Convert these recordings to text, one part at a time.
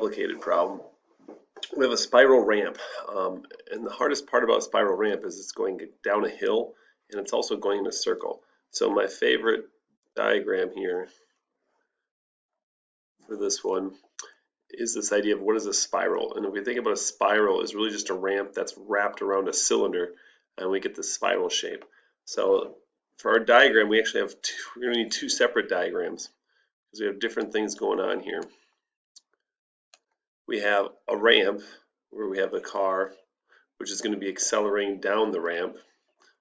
complicated problem. We have a spiral ramp, and the hardest part about a spiral ramp is it's going down a hill, and it's also going in a circle. So my favorite diagram here for this one is this idea of what is a spiral. And if we think about a spiral, is really just a ramp that's wrapped around a cylinder, and we get the spiral shape. So for our diagram, we actually have we're going to need two separate diagrams because we have different things going on here. We have a ramp where we have a car, which is going to be accelerating down the ramp,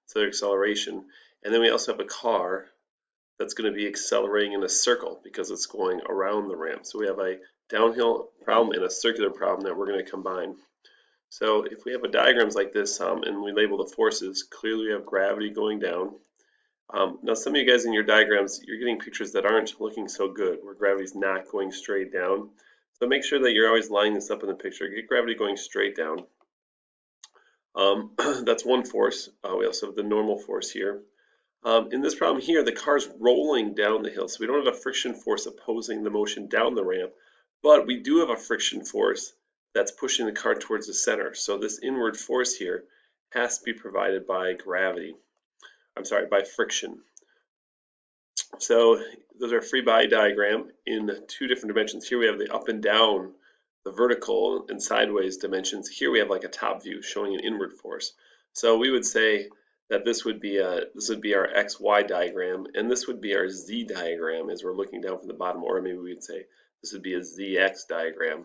so their acceleration. And then we also have a car that's going to be accelerating in a circle because it's going around the ramp. So we have a downhill problem and a circular problem that we're going to combine. So if we have a diagrams like this and we label the forces, clearly we have gravity going down. Now some of you guys in your diagrams, you're getting pictures that aren't looking so good, where gravity's not going straight down. So make sure that you're always lining this up in the picture. Get gravity going straight down. That's one force. We also have the normal force here. In this problem here, the car's rolling down the hill, so we don't have a friction force opposing the motion down the ramp, but we do have a friction force that's pushing the car towards the center. So this inward force here has to be provided by gravity. I'm sorry, by friction. So those are a free body diagram in two different dimensions. Here we have the up and down, the vertical and sideways dimensions. Here we have like a top view showing an inward force. So we would say that this would be our XY diagram, and this would be our Z diagram as we're looking down from the bottom, or maybe we would say this would be a ZX diagram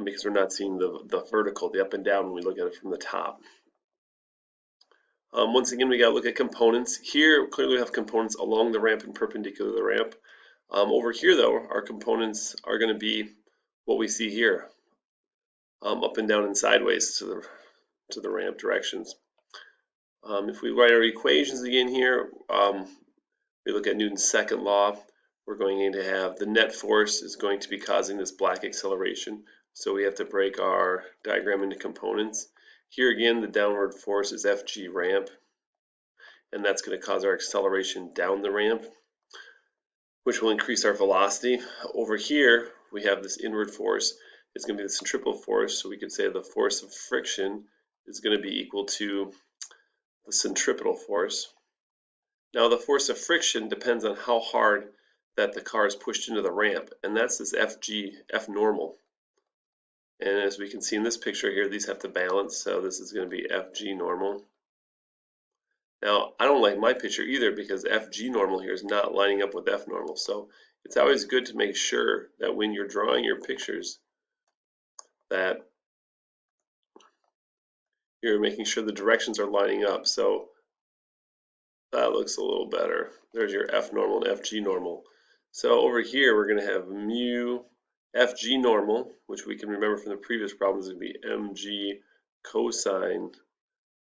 because we're not seeing the vertical, the up and down when we look at it from the top. Once again, we got to look at components. Here, clearly we have components along the ramp and perpendicular to the ramp. Over here, though, our components are going to be what we see here, up and down and sideways to the ramp directions. If we write our equations again here, we look at Newton's second law. We're going to have the net force is going to be causing this black acceleration. So we have to break our diagram into components. Here again, the downward force is Fg ramp, and that's going to cause our acceleration down the ramp, which will increase our velocity. Over here, we have this inward force. It's going to be the centripetal force, so we could say the force of friction is going to be equal to the centripetal force. Now, the force of friction depends on how hard that the car is pushed into the ramp, and that's this F normal. And as we can see in this picture here, these have to balance, so this is going to be Fg normal. Now, I don't like my picture either because Fg normal here is not lining up with F normal. So it's always good to make sure that when you're drawing your pictures that you're making sure the directions are lining up. So that looks a little better. There's your F normal and Fg normal. So over here, we're going to have mu Fg normal, which we can remember from the previous problem is going to be mg cosine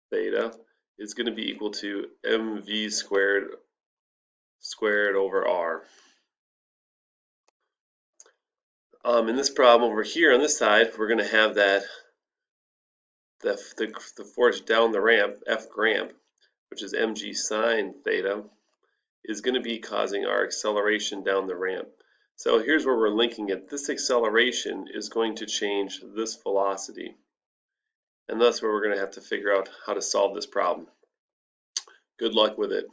theta, is going to be equal to mv squared over r. In this problem over here on this side, we're going to have that the force down the ramp, F gramp, which is mg sine theta, is going to be causing our acceleration down the ramp. So here's where we're linking it. This acceleration is going to change this velocity. And that's where we're going to have to figure out how to solve this problem. Good luck with it.